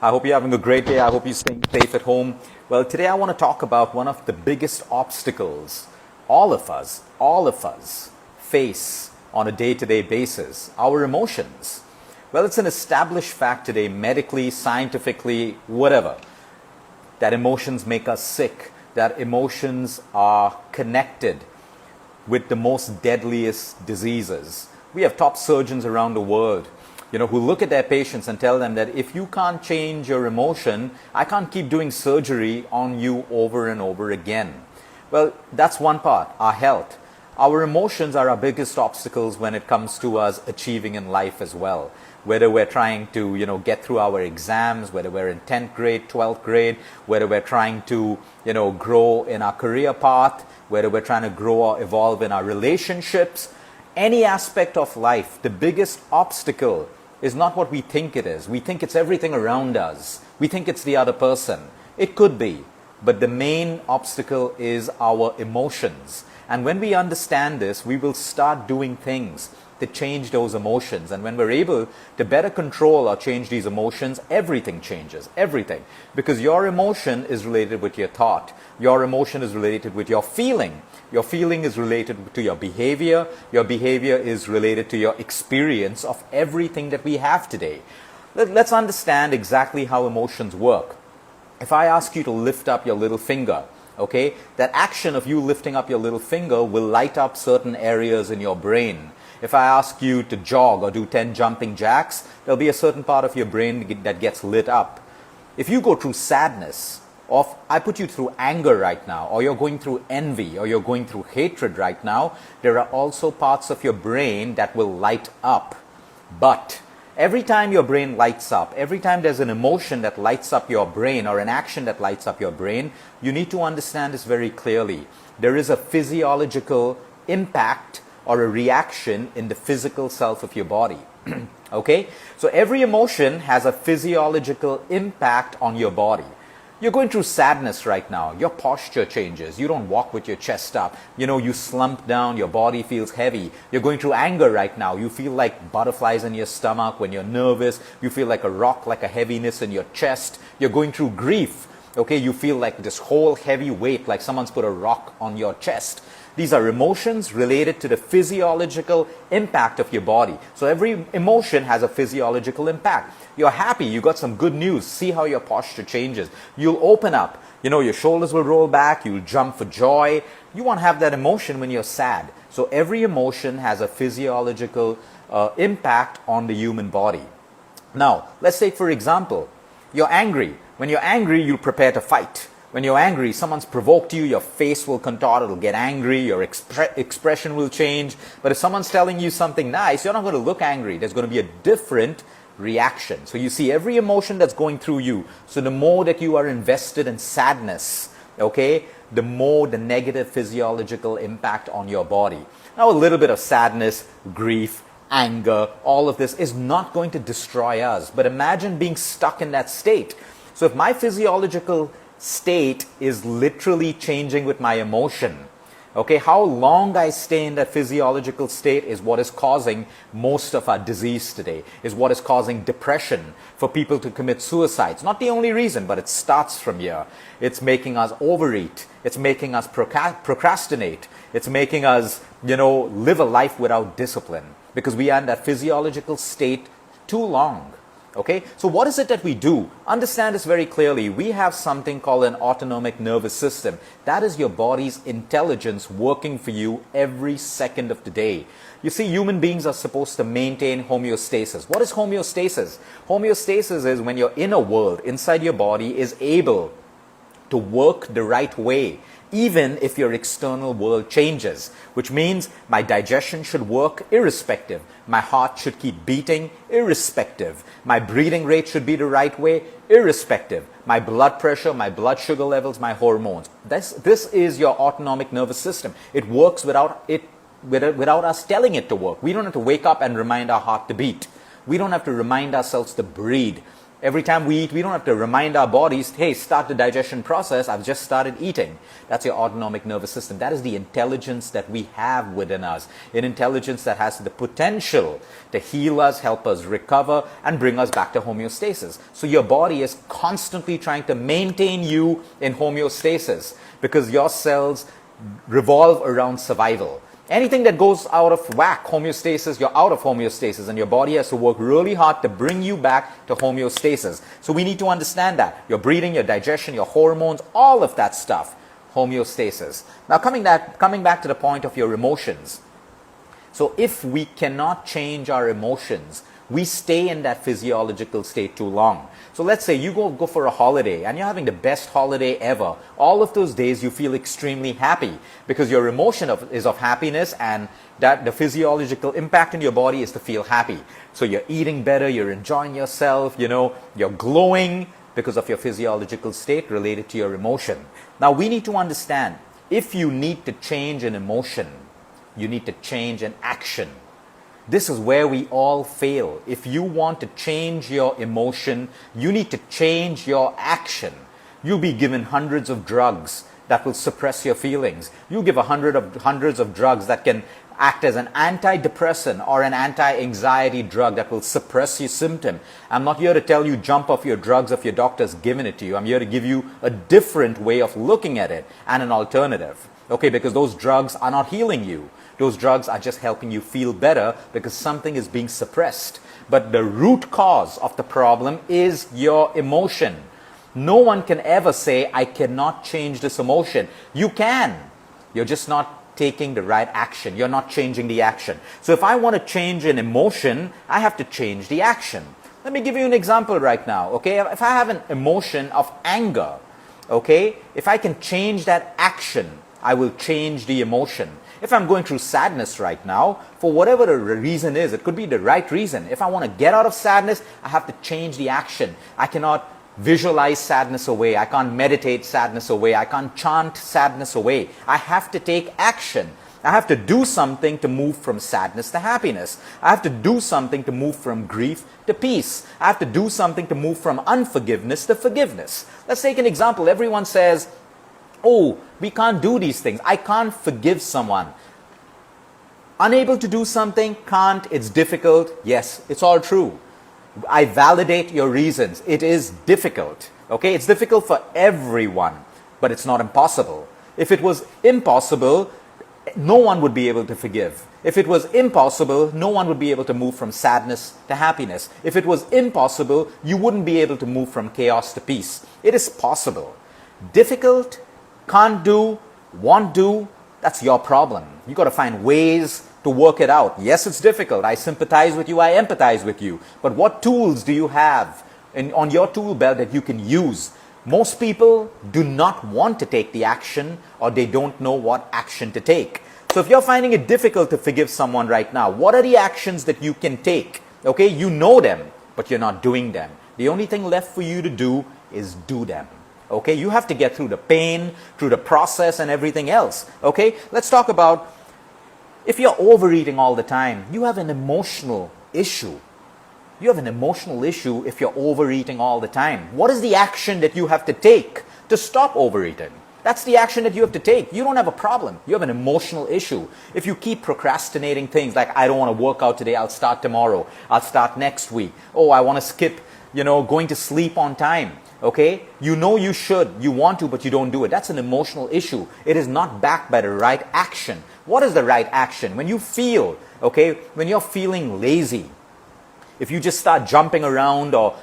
I hope you're having a great day. I hope you're staying safe at home. Well, today I want to talk about one of the biggest obstacles all of us face on a day-to-day basis, our emotions. Well, it's an established fact today, medically, scientifically, whatever, that emotions make us sick, that emotions are connected with the most deadliest diseases. We have top surgeons around the world, who look at their patients and tell them that if you can't change your emotion, I can't keep doing surgery on you over and over again. Well, that's one part, our health. Our emotions are our biggest obstacles when it comes to us achieving in life as well. Whether we're trying to, get through our exams, whether we're in 10th grade, 12th grade, whether we're trying to, grow in our career path, whether we're trying to grow or evolve in our relationships, any aspect of life, the biggest obstacle is not what we think it is. We think it's everything around us. We think it's the other person. It could be, but the main obstacle is our emotions. And when we understand this, we will start doing things to change those emotions. And when we're able to better control or change these emotions, everything changes, everything. Because your emotion is related with your thought. Your emotion is related with your feeling. Your feeling is related to your behavior. Your behavior is related to your experience of everything that we have today. Let's understand exactly how emotions work. If I ask you to lift up your little finger, okay, that action of you lifting up your little finger will light up certain areas in your brain. If I ask you to jog or do 10 jumping jacks, there'll be a certain part of your brain that gets lit up. If you go through sadness, or if I put you through anger right now, or you're going through envy, or you're going through hatred right now, there are also parts of your brain that will light up. But every time your brain lights up, every time there's an emotion that lights up your brain or an action that lights up your brain, you need to understand this very clearly. There is a physiological impact or a reaction in the physical self of your body. Okay? So every emotion has a physiological impact on your body. You're going through sadness right now. Your posture changes. You don't walk with your chest up. You slump down. Your body feels heavy. You're going through anger right now. You feel like butterflies in your stomach. When you're nervous, you feel like a rock, like a heaviness in your chest. You're going through grief. Okay, you feel like this whole heavy weight, like someone's put a rock on your chest. These are emotions related to the physiological impact of your body. So every emotion has a physiological impact. You're happy, you got some good news. See how your posture changes. You'll open up. Your shoulders will roll back. You'll jump for joy. You won't have that emotion when you're sad. So every emotion has a physiological impact on the human body. Now, let's take, for example, you're angry. When you're angry, you'll prepare to fight. When you're angry, someone's provoked you, your face will contort, it'll get angry, your expression will change. But if someone's telling you something nice, you're not going to look angry. There's going to be a different reaction. So you see every emotion that's going through you. So the more that you are invested in sadness, okay, the more the negative physiological impact on your body. Now a little bit of sadness, grief, anger, all of this is not going to destroy us. But imagine being stuck in that state. So if my physiological state is literally changing with my emotion, okay, how long I stay in that physiological state is what is causing most of our disease today, is what is causing depression, for people to commit suicide. It's not the only reason, but it starts from here. It's making us overeat. It's making us procrastinate. It's making us, live a life without discipline, because we are in that physiological state too long. Okay, so what is it that we do? Understand this very clearly. We have something called an autonomic nervous system. That is your body's intelligence working for you every second of the day. You see, human beings are supposed to maintain homeostasis. What is homeostasis? Homeostasis is when your inner world inside your body is able to work the right way, even if your external world changes, which means my digestion should work irrespective. My heart should keep beating irrespective. My breathing rate should be the right way irrespective. My blood pressure, my blood sugar levels, my hormones. This is your autonomic nervous system. It works without us telling it to work. We don't have to wake up and remind our heart to beat. We don't have to remind ourselves to breathe. Every time we eat, we don't have to remind our bodies, hey, start the digestion process. I've just started eating. That's your autonomic nervous system. That is the intelligence that we have within us. An intelligence that has the potential to heal us, help us recover, and bring us back to homeostasis. So your body is constantly trying to maintain you in homeostasis because your cells revolve around survival. Anything that goes out of whack, homeostasis, you're out of homeostasis, and your body has to work really hard to bring you back to homeostasis. So we need to understand that. Your breathing, your digestion, your hormones, all of that stuff, homeostasis. Now coming back to the point of your emotions. So if we cannot change our emotions, we stay in that physiological state too long. So let's say you go for a holiday and you're having the best holiday ever. All of those days you feel extremely happy because your emotion is of happiness, and that the physiological impact in your body is to feel happy. So you're eating better, you're enjoying yourself, you're glowing because of your physiological state related to your emotion. Now we need to understand, if you need to change an emotion, you need to change an action. This is where we all fail. If you want to change your emotion, you need to change your action. You'll be given hundreds of drugs that will suppress your feelings. You give hundreds of drugs that can act as an antidepressant or an anti-anxiety drug that will suppress your symptom. I'm not here to tell you jump off your drugs if your doctor's given it to you. I'm here to give you a different way of looking at it and an alternative. Okay, because those drugs are not healing you. Those drugs are just helping you feel better because something is being suppressed. But the root cause of the problem is your emotion. No one can ever say, I cannot change this emotion. You can. You're just not taking the right action. You're not changing the action. So if I want to change an emotion, I have to change the action. Let me give you an example right now. Okay, if I have an emotion of anger, okay, if I can change that action, I will change the emotion. If I'm going through sadness right now, for whatever the reason is, it could be the right reason. If I want to get out of sadness, I have to change the action. I cannot visualize sadness away. I can't meditate sadness away. I can't chant sadness away. I have to take action. I have to do something to move from sadness to happiness. I have to do something to move from grief to peace. I have to do something to move from unforgiveness to forgiveness. Let's take an example. Everyone says, oh, we can't do these things. I can't forgive someone. Unable to do something, can't, it's difficult. Yes, it's all true. I validate your reasons. It is difficult. Okay, it's difficult for everyone, but it's not impossible. If it was impossible, no one would be able to forgive. If it was impossible, no one would be able to move from sadness to happiness. If it was impossible, you wouldn't be able to move from chaos to peace. It is possible. Difficult, can't do, won't do, that's your problem. You got to find ways to work it out. Yes, it's difficult. I sympathize with you, I empathize with you. But what tools do you have on your tool belt that you can use? Most people do not want to take the action, or they don't know what action to take. So if you're finding it difficult to forgive someone right now, what are the actions that you can take? Okay, you know them, but you're not doing them. The only thing left for you to do is do them. Okay, you have to get through the pain, through the process and everything else. Okay, let's talk about, if you're overeating all the time, you have an emotional issue. You have an emotional issue if you're overeating all the time. What is the action that you have to take to stop overeating? That's the action that you have to take. You don't have a problem. You have an emotional issue. If you keep procrastinating things like, I don't want to work out today, I'll start tomorrow, I'll start next week. Oh, I want to skip, going to sleep on time. Okay? You know you should, you want to, but you don't do it. That's an emotional issue. It is not backed by the right action. What is the right action? When you feel, okay, when you're feeling lazy, if you just start jumping around or,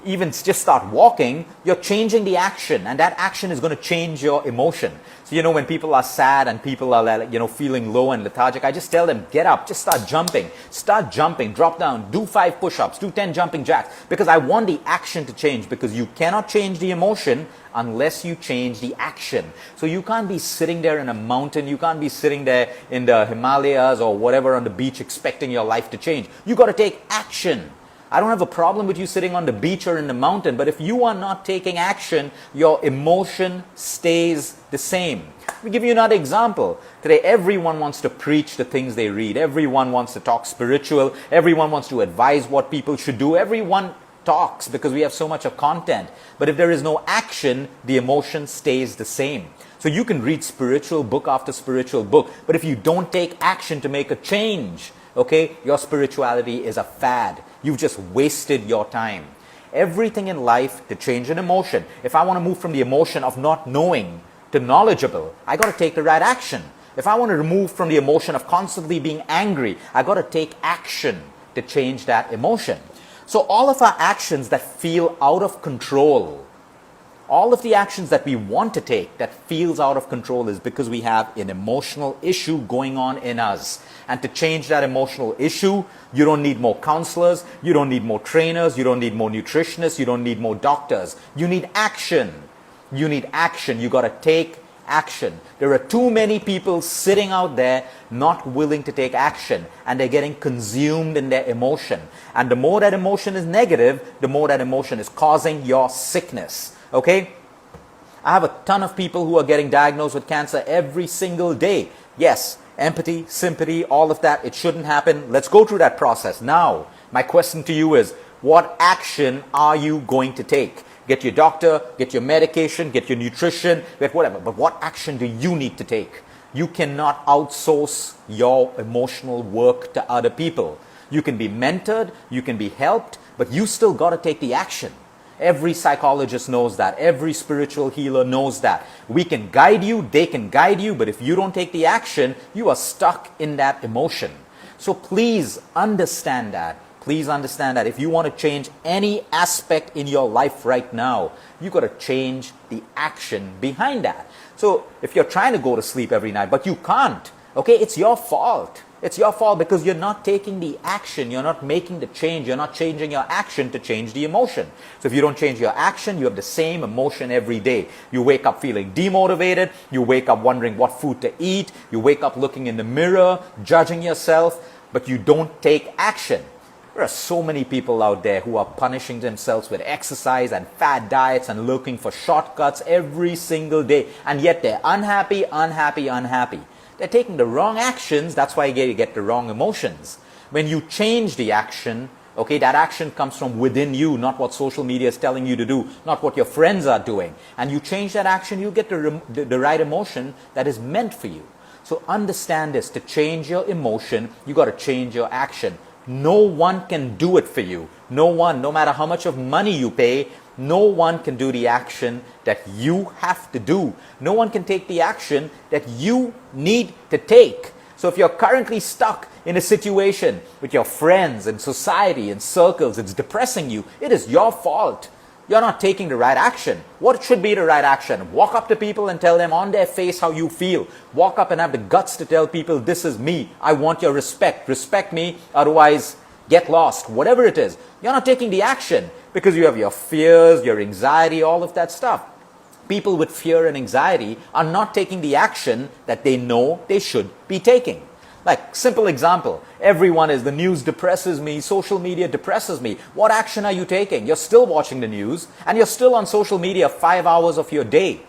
even just start walking, you're changing the action, and that action is going to change your emotion. So, when people are sad and people are, feeling low and lethargic, I just tell them, get up, just start jumping. Start jumping, drop down, do 5 push-ups, do 10 jumping jacks, because I want the action to change, because you cannot change the emotion unless you change the action. So you can't be sitting there in a mountain, you can't be sitting there in the Himalayas or whatever on the beach expecting your life to change. You got to take action. I don't have a problem with you sitting on the beach or in the mountain, but if you are not taking action, your emotion stays the same. Let me give you another example. Today, everyone wants to preach the things they read. Everyone wants to talk spiritual. Everyone wants to advise what people should do. Everyone talks because we have so much of content. But if there is no action, the emotion stays the same. So you can read spiritual book after spiritual book, but if you don't take action to make a change, okay, your spirituality is a fad. You've just wasted your time. Everything in life to change an emotion. If I want to move from the emotion of not knowing to knowledgeable, I got to take the right action. If I want to move from the emotion of constantly being angry, I got to take action to change that emotion. So all of our actions that feel out of control, all of the actions that we want to take that feels out of control is because we have an emotional issue going on in us. And to change that emotional issue, you don't need more counselors, you don't need more trainers, you don't need more nutritionists, you don't need more doctors. You need action. You need action. You got to take action. There are too many people sitting out there not willing to take action, and they're getting consumed in their emotion. And the more that emotion is negative, the more that emotion is causing your sickness. Okay? I have a ton of people who are getting diagnosed with cancer every single day. Yes, empathy, sympathy, all of that, it shouldn't happen. Let's go through that process. Now, my question to you is, what action are you going to take? Get your doctor, get your medication, get your nutrition, get whatever. But what action do you need to take? You cannot outsource your emotional work to other people. You can be mentored, you can be helped, but you still got to take the action. Every psychologist knows that. Every spiritual healer knows that. We can guide you, they can guide you, but if you don't take the action, you are stuck in that emotion. So please understand that. Please understand that if you want to change any aspect in your life right now, you got to change the action behind that. So if you're trying to go to sleep every night, but you can't, okay, it's your fault. It's your fault because you're not taking the action. You're not making the change. You're not changing your action to change the emotion. So if you don't change your action, you have the same emotion every day. You wake up feeling demotivated. You wake up wondering what food to eat. You wake up looking in the mirror, judging yourself, but you don't take action. There are so many people out there who are punishing themselves with exercise and fad diets and looking for shortcuts every single day. And yet they're unhappy, unhappy, unhappy. They're taking the wrong actions. That's why you get the wrong emotions. When you change the action, okay, that action comes from within you, not what social media is telling you to do, not what your friends are doing. And you change that action, you get the right emotion that is meant for you. So understand this. To change your emotion, you got to change your action. No one can do it for you. No one, no matter how much of money you pay, no one can do the action that you have to do. No one can take the action that you need to take. So if you're currently stuck in a situation with your friends and society and circles, it's depressing you, it is your fault. You're not taking the right action. What should be the right action? Walk up to people and tell them on their face how you feel. Walk up and have the guts to tell people, this is me. I want your respect. Respect me, otherwise get lost. Whatever it is. You're not taking the action because you have your fears, your anxiety, all of that stuff. People with fear and anxiety are not taking the action that they know they should be taking. Like, simple example, everyone is, the news depresses me, social media depresses me. What action are you taking? You're still watching the news, and you're still on social media 5 hours of your day.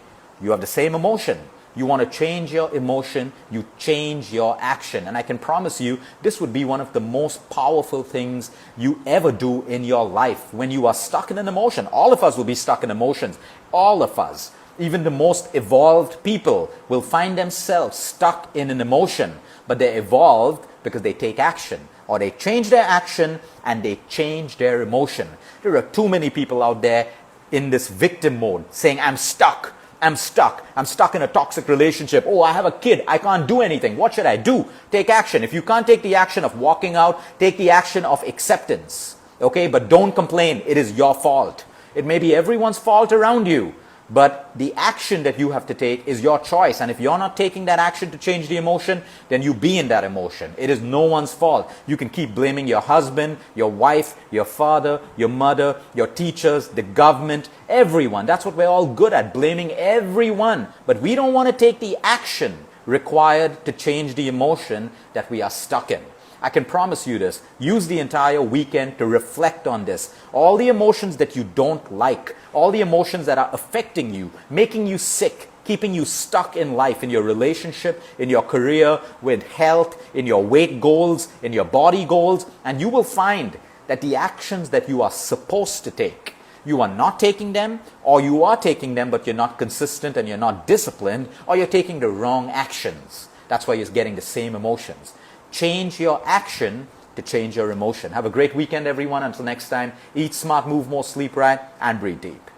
You have the same emotion. You want to change your emotion, you change your action. And I can promise you, this would be one of the most powerful things you ever do in your life. When you are stuck in an emotion, all of us will be stuck in emotions. All of us. Even the most evolved people will find themselves stuck in an emotion. But they're evolved because they take action, or they change their action and they change their emotion. There are too many people out there in this victim mode saying, I'm stuck in a toxic relationship. Oh, I have a kid, I can't do anything. What should I do? Take action. If you can't take the action of walking out, take the action of acceptance. Okay, but don't complain. It is your fault. It may be everyone's fault around you. But the action that you have to take is your choice. And if you're not taking that action to change the emotion, then you be in that emotion. It is no one's fault. You can keep blaming your husband, your wife, your father, your mother, your teachers, the government, everyone. That's what we're all good at, blaming everyone. But we don't want to take the action required to change the emotion that we are stuck in. I can promise you this. Use the entire weekend to reflect on this. All the emotions that you don't like, all the emotions that are affecting you, making you sick, keeping you stuck in life, in your relationship, in your career, with health, in your weight goals, in your body goals, and you will find that the actions that you are supposed to take, you are not taking them, or you are taking them but you're not consistent and you're not disciplined, or you're taking the wrong actions. That's why you're getting the same emotions. Change your action to change your emotion. Have a great weekend, everyone. Until next time, eat smart, move more, sleep right, and breathe deep.